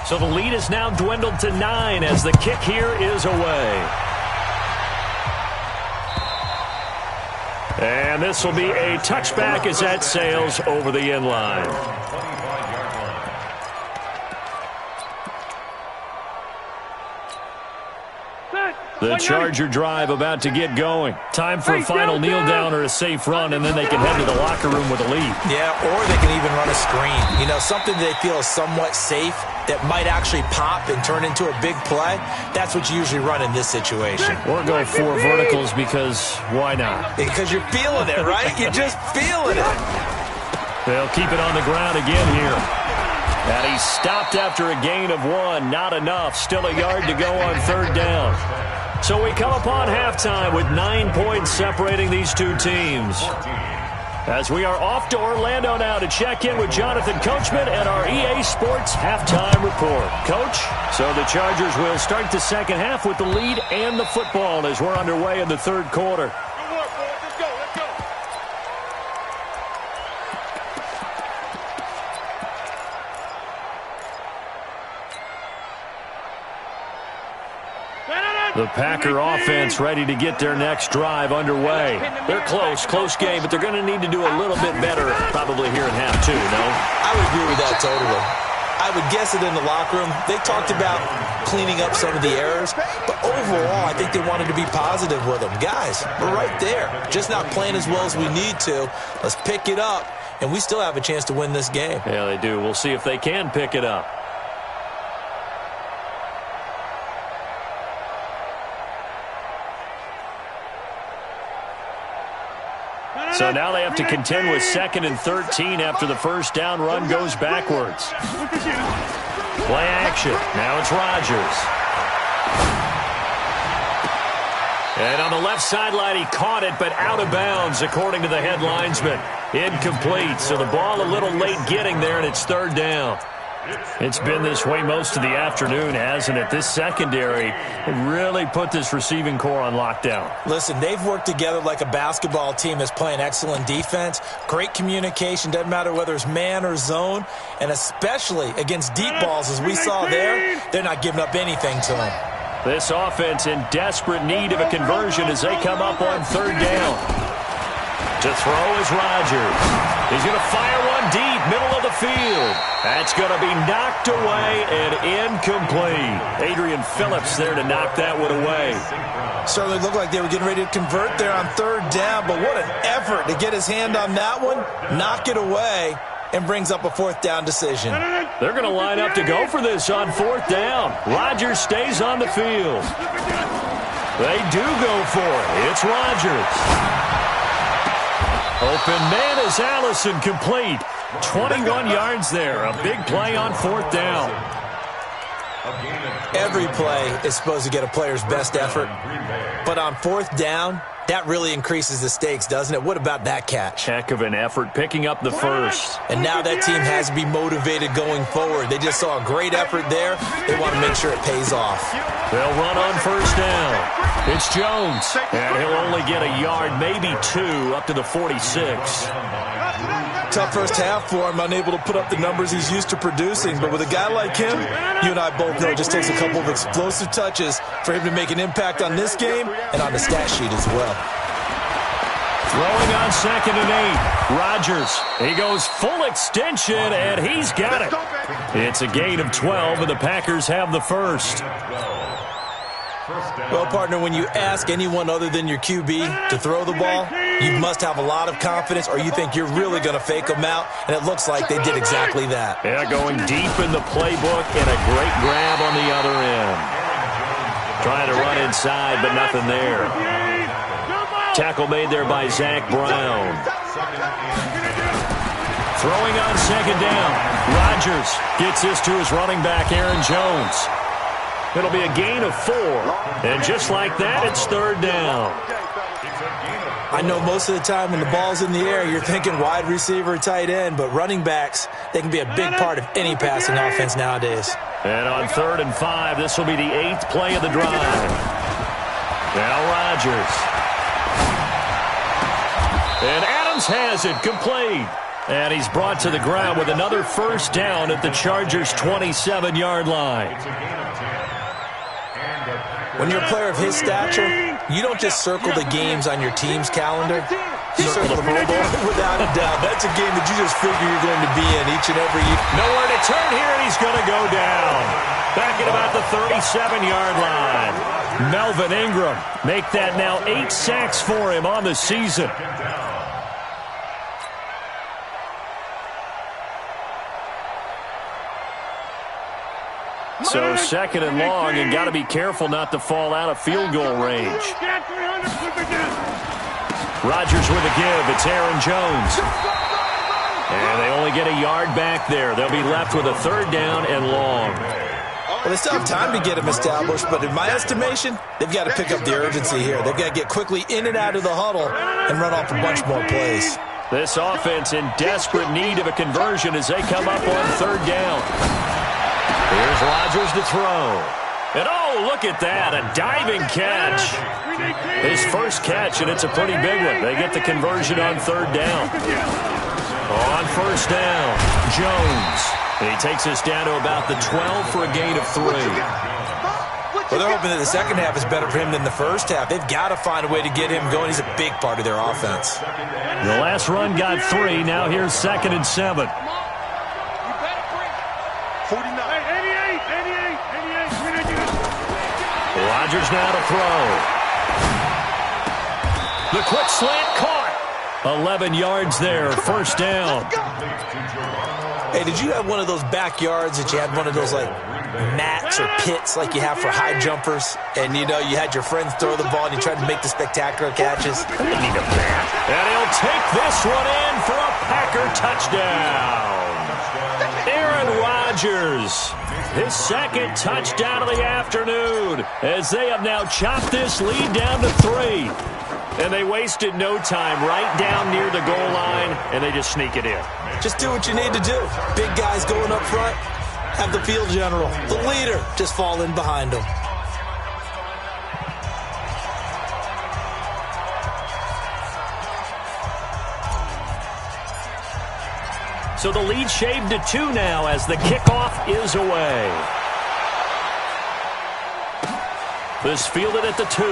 So the lead is now dwindled to 9 as the kick here is away. And this will be a touchback as that sails over the end line. The Charger drive about to get going. Time for a final kneel down or a safe run, and then they can head to the locker room with a lead. Yeah, or they can even run a screen. You know, something they feel is somewhat safe that might actually pop and turn into a big play. That's what you usually run in this situation. Or go 4 verticals because why not? Because you're feeling it, right? You're just feeling it. They'll keep it on the ground again here. And he stopped after a gain of 1. Not enough. Still a yard to go on 3rd down. So we come upon halftime with 9 points separating these two teams. As we are off to Orlando now to check in with Jonathan Coachman and our EA Sports halftime report. Coach, so the Chargers will start the second half with the lead and the football as we're underway in the 3rd quarter. The Packer offense ready to get their next drive underway. They're close game, but they're going to need to do a little bit better probably here in half 2, no? I would agree with that totally. I would guess it in the locker room. They talked about cleaning up some of the errors, but overall, I think they wanted to be positive with them. Guys, we're right there. Just not playing as well as we need to. Let's pick it up, and we still have a chance to win this game. Yeah, they do. We'll see if they can pick it up. So now they have to contend with 2nd and 13 after the first down run goes backwards. Play action. Now it's Rodgers. And on the left sideline, he caught it, but out of bounds, according to the head linesman. Incomplete. So the ball a little late getting there, and it's 3rd down. It's been this way most of the afternoon, hasn't it? This secondary really put this receiving core on lockdown. Listen, they've worked together like a basketball team that's playing excellent defense. Great communication, doesn't matter whether it's man or zone, and especially against deep balls as we saw there, they're not giving up anything to them. This offense in desperate need of a conversion as they come up on 3rd down. To throw is Rodgers. He's going to fire one deep, middle of the field. That's going to be knocked away and incomplete. Adrian Phillips there to knock that one away. Certainly looked like they were getting ready to convert there on 3rd down, but what an effort to get his hand on that one, knock it away, and brings up a 4th down decision. They're going to line up to go for this on 4th down. Rodgers stays on the field. They do go for it. It's Rodgers. Open man is Allison, complete. 21 yards there. A big play on 4th down. Every play is supposed to get a player's best effort. But on 4th down, that really increases the stakes, doesn't it? What about that catch? Heck of an effort picking up the first. And now that team has to be motivated going forward. They just saw a great effort there. They want to make sure it pays off. They'll run on 1st down. It's Jones. And he'll only get a yard, maybe 2, up to the 46. Tough first half for him, unable to put up the numbers he's used to producing. But with a guy like him, you and I both know it just takes a couple of explosive touches for him to make an impact on this game and on the stat sheet as well. Throwing on 2nd and 8. Rodgers. He goes full extension, and he's got it. It's a gain of 12, and the Packers have the first. Well, partner, when you ask anyone other than your QB to throw the ball, you must have a lot of confidence or you think you're really going to fake them out, and it looks like they did exactly that. Yeah, going deep in the playbook and a great grab on the other end. Trying to run inside, but nothing there. Tackle made there by Zach Brown. Throwing on 2nd down. Rodgers gets this to his running back, Aaron Jones. It'll be a gain of 4. And just like that, it's 3rd down. I know most of the time when the ball's in the air, you're thinking wide receiver, tight end, but running backs, they can be a big part of any passing offense nowadays. And on 3rd and 5, this will be the 8th play of the drive. Now Rodgers. And Adams has it, complete. And he's brought to the ground with another first down at the Chargers' 27-yard line. When you're a player of his stature, you don't just circle the games on your team's calendar. You circle the Pro Bowl without a doubt. That's a game that you just figure you're going to be in each and every year. Nowhere to turn here, and he's going to go down. Back at about the 37-yard line. Melvin Ingram make that now 8 sacks for him on the season. So second and long, and got to be careful not to fall out of field goal range. Rodgers with a give. It's Aaron Jones. And they only get a yard back there. They'll be left with a third down and long. Well, they still have time to get him established, but in my estimation, they've got to pick up the urgency here. They've got to get quickly in and out of the huddle and run off a bunch more plays. This offense in desperate need of a conversion as they come up on third down. Here's Rodgers to throw. And oh, look at that, a diving catch. His first catch, and it's a pretty big one. They get the conversion on third down. On first down, Jones. And he takes us down to about the 12 for a gain of 3. Well, they're hoping that the second half is better for him than the first half. They've got to find a way to get him going. He's a big part of their offense. The last run got 3. Now here's 2nd and 7. Rodgers now to throw. The quick slant caught. 11 yards there, first down. Hey, did you have one of those backyards that you had one of those, like, mats or pits like you have for high jumpers? And, you know, you had your friends throw the ball and you tried to make the spectacular catches? I didn't need a bat. And he'll take this one in for a Packer touchdown. Aaron Rodgers, his second touchdown of the afternoon, as they have now chopped this lead down to 3. And they wasted no time right down near the goal line, and they just sneak it in. Just do what you need to do. Big guys going up front, have the field general, the leader, just fall in behind them. So the lead shaved to 2 now as the kickoff is away. This fielded at the 2.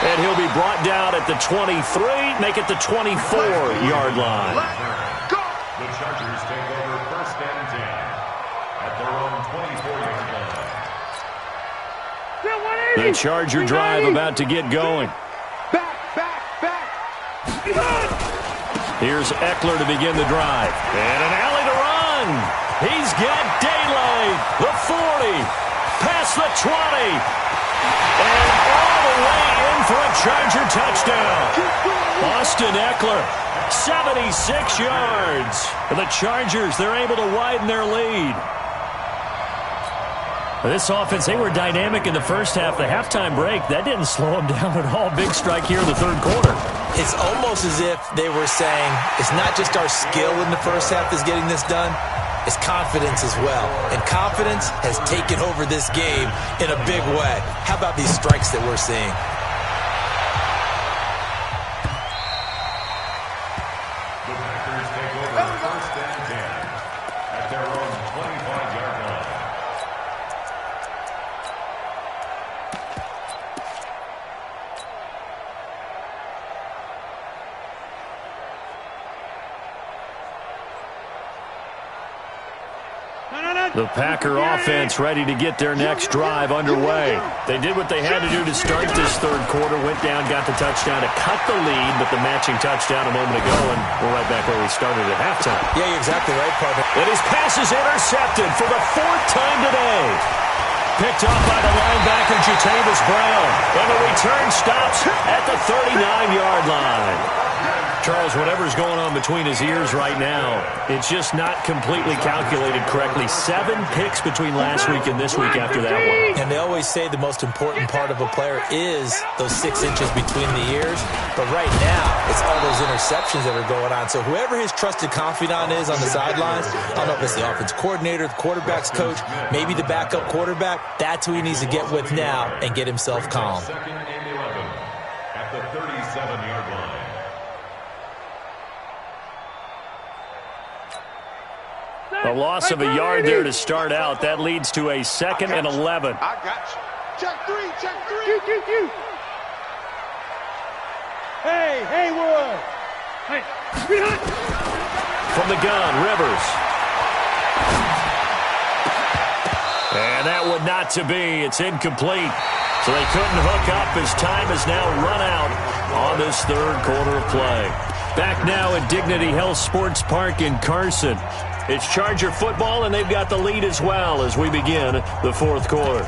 And he'll be brought down at the 23, make it the 24-yard line. The Chargers take over 1st and 10 at their own 24-yard line. The Charger drive about to get going. Here's Eckler to begin the drive. And an alley to run. He's got daylight. The 40. Past the 20. And all the way in for a Charger touchdown. Austin Eckler, 76 yards. And the Chargers, they're able to widen their lead. This offense, they were dynamic in the first half. The halftime break, that didn't slow them down at all. Big strike here in the third quarter. It's almost as if they were saying, it's not just our skill in the first half that's getting this done, it's confidence as well. And confidence has taken over this game in a big way. How about these strikes that we're seeing? The Packers take over 1st and 10 at their own 25-yard line. The Packer offense ready to get their next drive underway. They did what they had to do to start this third quarter, went down, got the touchdown to cut the lead, but the matching touchdown a moment ago, and we're right back where we started at halftime. Yeah, you're exactly right, partner. And his pass is intercepted for the 4th time today. Picked up by the linebacker, Jatavis Brown. And the return stops at the 39-yard line. Charles, whatever's going on between his ears right now, it's just not completely calculated correctly. 7 picks between last week and this week after that one. And they always say the most important part of a player is those 6 inches between the ears. But right now, it's all those interceptions that are going on. So whoever his trusted confidant is on the sidelines, I don't know if it's the offense coordinator, the quarterback's coach, maybe the backup quarterback, that's who he needs to get with now and get himself calm. 2nd and 11 at the 37-yard line. A loss of a yard there to start out. That leads to a 2nd and 11. I got you. Check 3, check 3. Hey, Haywood. Hey, from the gun, Rivers. And that would not to be. It's incomplete. So they couldn't hook up as time has now run out on this third quarter of play. Back now at Dignity Health Sports Park in Carson. It's Charger football, and they've got the lead as well as we begin the fourth quarter.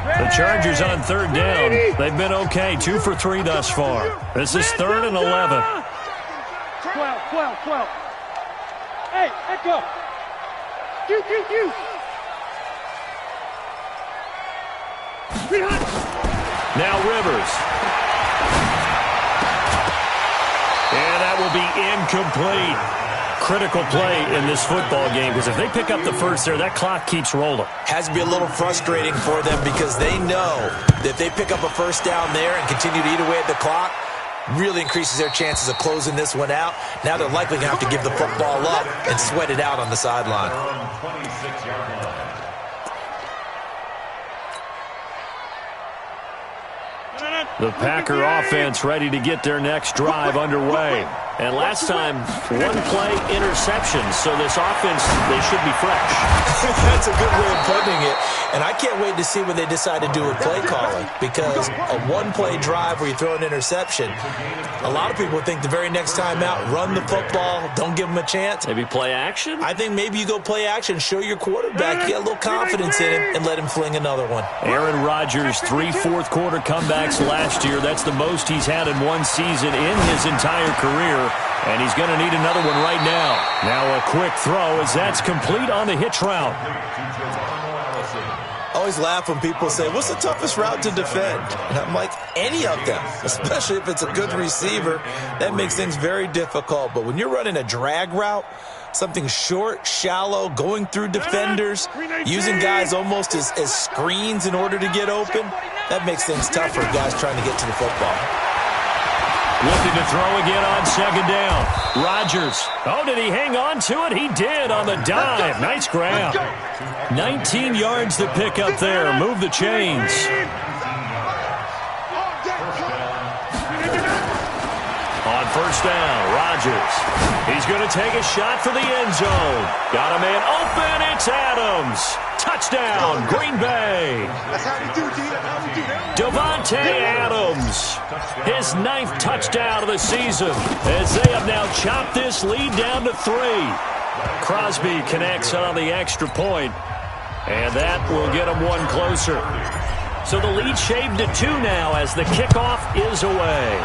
The Chargers on third down. They've been okay, 2 for 3 thus far. This is 3rd and 11. 12. Hey, echo. Now Rivers. And that will be incomplete. Critical play in this football game, because if they pick up the first there, that clock keeps rolling. Has to be a little frustrating for them because they know that if they pick up a first down there and continue to eat away at the clock, really increases their chances of closing this one out. Now they're likely going to have to give the football up and sweat it out on the sideline. 26-yard line. The Packer offense ready to get their next drive underway. And last time, 1-play interception, so this offense, they should be fresh. That's a good way of putting it. And I can't wait to see what they decide to do with play calling, because a 1-play drive where you throw an interception, a lot of people think the very next time out, run the football, don't give them a chance. Maybe play action? I think maybe you go play action, show your quarterback, get a little confidence in him, and let him fling another one. Aaron Rodgers, 3 fourth-quarter comebacks last year. That's the most he's had in one season in his entire career. And he's going to need another one right now. Now a quick throw as that's complete on the hitch route. I always laugh when people say, what's the toughest route to defend? And I'm like, any of them, especially if it's a good receiver. That makes things very difficult. But when you're running a drag route, something short, shallow, going through defenders, using guys almost as screens in order to get open, that makes things tough for guys trying to get to the football. Looking to throw again on 2nd down. Rodgers. Oh, did he hang on to it? He did on the dive. Nice grab. 19 yards to pick up there. Move the chains. On 1st down, Rodgers. He's going to take a shot for the end zone. Got a man open. It's Adams. Touchdown, Green Bay. That's how you do, D. That's how you do that. Davante Adams, his 9th touchdown of the season, as they have now chopped this lead down to 3. Crosby connects on the extra point, and that will get them one closer. So the lead shaved to 2 now as the kickoff is away.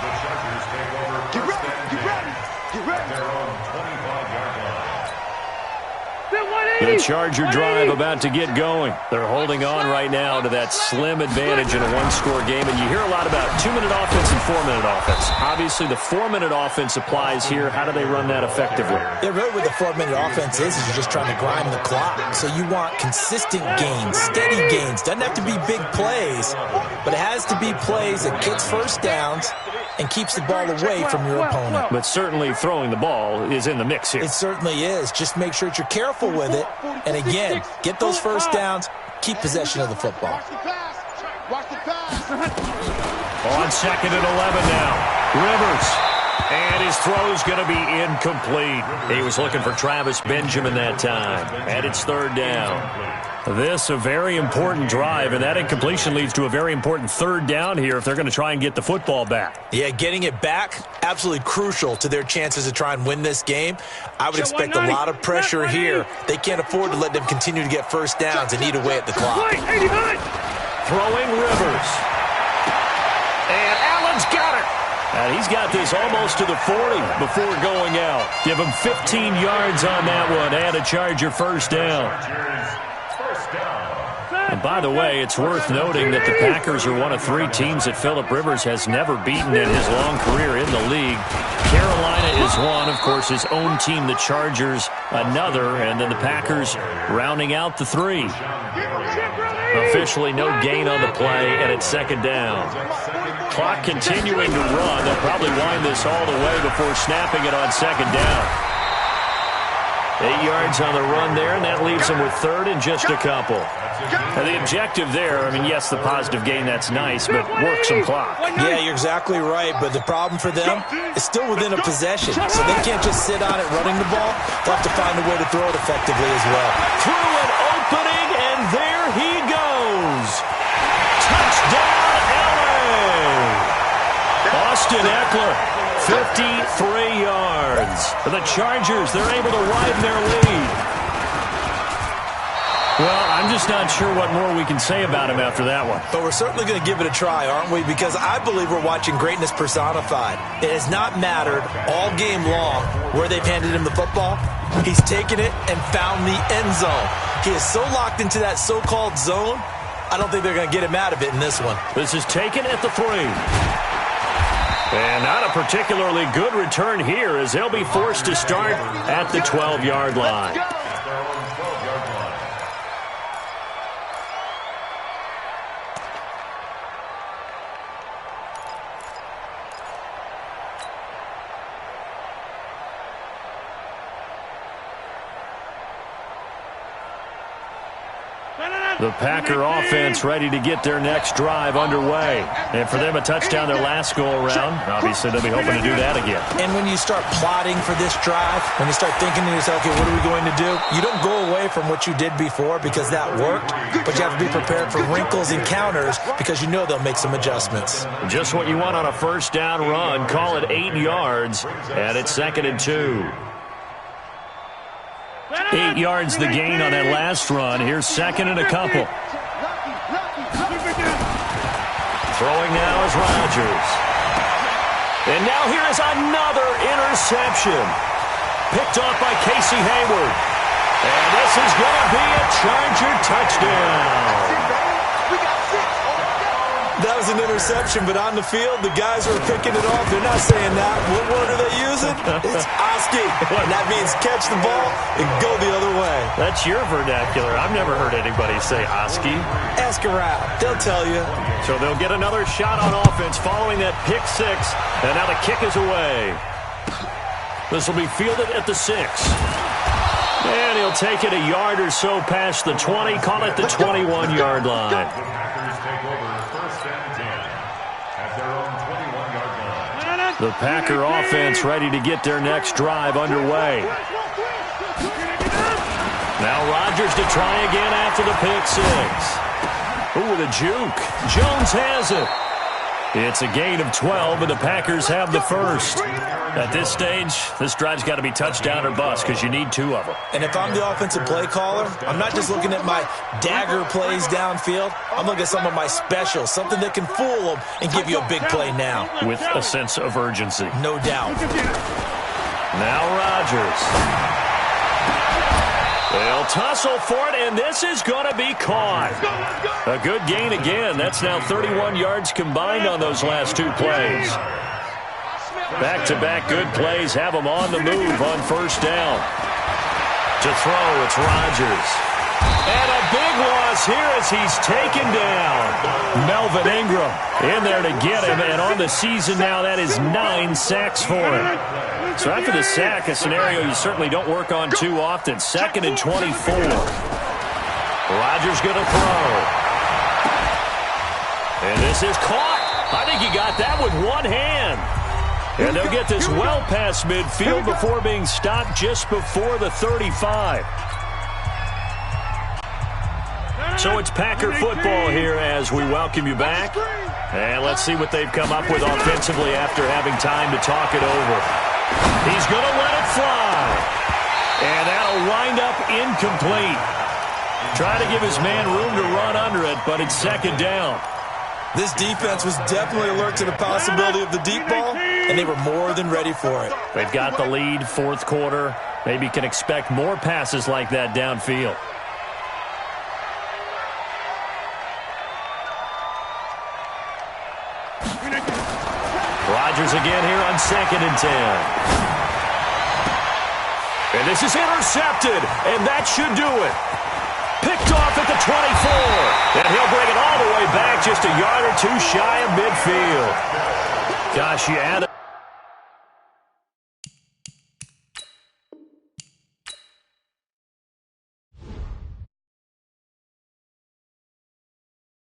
The Chargers take over first and 10 at their own 25-yard line. The Charger drive about to get going. They're holding on right now to that slim advantage in a one-score game. And you hear a lot about 2-minute offense and 4-minute offense. Obviously, the 4-minute offense applies here. How do they run that effectively? Yeah, really what the 4-minute offense is you're just trying to grind the clock. So you want consistent gains, steady gains. Doesn't have to be big plays, but it has to be plays that gets first downs and keeps the ball away from your opponent. But certainly throwing the ball is in the mix here. It certainly is. Just make sure that you're careful with it. And again, get those first downs, keep possession of the football. Watch the pass. Watch the pass. On 2nd and 11 now. Rivers. And his throw's going to be incomplete. He was looking for Travis Benjamin that time. And it's 3rd down. This a very important drive, and that incompletion leads to a very important 3rd down here if they're going to try and get the football back. Yeah, getting it back, absolutely crucial to their chances to try and win this game. I would expect a lot of pressure here. They can't afford to let them continue to get first downs and eat away at the clock. Throwing Rivers. And Allen's got it. And he's got this almost to the 40 before going out. Give him 15 yards on that one and a Charger first down. And by the way, it's worth noting that the Packers are one of 3 teams that Phillip Rivers has never beaten in his long career in the league. Carolina is one, of course, his own team, the Chargers, another, and then the Packers rounding out the 3. Officially no gain on the play, and it's second down. Clock continuing to run. They'll probably wind this all the way before snapping it on second down. 8 yards on the run there, and that leaves them with third and just a couple. And the objective there, I mean, yes, the positive gain, that's nice, but work some clock. Yeah, you're exactly right, but the problem for them is still within a possession, so they can't just sit on it running the ball. They'll have to find a way to throw it effectively as well. Through an opening, and there he goes. Touchdown, LA! Austin Eckler, 53 yards. For the Chargers, they're able to widen their lead. Well, I'm just not sure what more we can say about him after that one. But we're certainly going to give it a try, aren't we? Because I believe we're watching greatness personified. It has not mattered all game long where they've handed him the football. He's taken it and found the end zone. He is so locked into that so-called zone, I don't think they're going to get him out of it in this one. This is taken at the 3. And not a particularly good return here as they'll be forced to start at the 12-yard line. The Packer offense ready to get their next drive underway. And for them, a touchdown their last go-around. Obviously, they'll be hoping to do that again. And when you start plotting for this drive, when you start thinking to yourself, okay, what are we going to do? You don't go away from what you did before because that worked, but you have to be prepared for wrinkles and counters because you know they'll make some adjustments. Just what you want on a first down run. Call it 8 yards, and it's 2nd and 2. 8 yards the gain on that last run. Here's 2nd and a couple. Throwing now is Rodgers. And now here is another interception. Picked off by Casey Hayward. And this is going to be a Charger touchdown. That was an interception, but on the field, the guys who are picking it off, they're not saying that. What word are they using? It's Oski. And that means catch the ball and go the other way. That's your vernacular. I've never heard anybody say Oski. Ask around. They'll tell you. So they'll get another shot on offense following that pick 6. And now the kick is away. This will be fielded at the 6. And he'll take it a yard or so past the 20. Call it the 21-yard line. The Packer offense ready to get their next drive underway. Now Rodgers to try again after the pick 6. Ooh, with a juke. Jones has it. It's a gain of 12, and the Packers have the first. At this stage, this drive's got to be touchdown or bust because you need 2 of them. And if I'm the offensive play caller, I'm not just looking at my dagger plays downfield. I'm looking at some of my specials, something that can fool them and give you a big play now. With a sense of urgency. No doubt. Now Rodgers. They'll tussle for it, and this is going to be caught. A good gain again. That's now 31 yards combined on those last 2 plays. Back-to-back good plays have them on the move on first down. To throw, it's Rodgers. And a big loss here as he's taken down. Melvin Ingram in there to get him, and on the season now, that is 9 sacks for him. So after the sack, a scenario you certainly don't work on too often. 2nd and 24. Rodgers going to throw. And this is caught. I think he got that with one hand. And they'll get this well past midfield before being stopped just before the 35. So it's Packer football here as we welcome you back. And let's see what they've come up with offensively after having time to talk it over. He's going to let it fly. And that'll wind up incomplete. Trying to give his man room to run under it, but it's 2nd down. This defense was definitely alert to the possibility of the deep ball, and they were more than ready for it. They've got the lead, 4th quarter. Maybe can expect more passes like that downfield. Rodgers again here on 2nd and 10. And this is intercepted, and that should do it. Picked off at the 24. And he'll bring it all the way back just a yard or two shy of midfield. Gosh, you add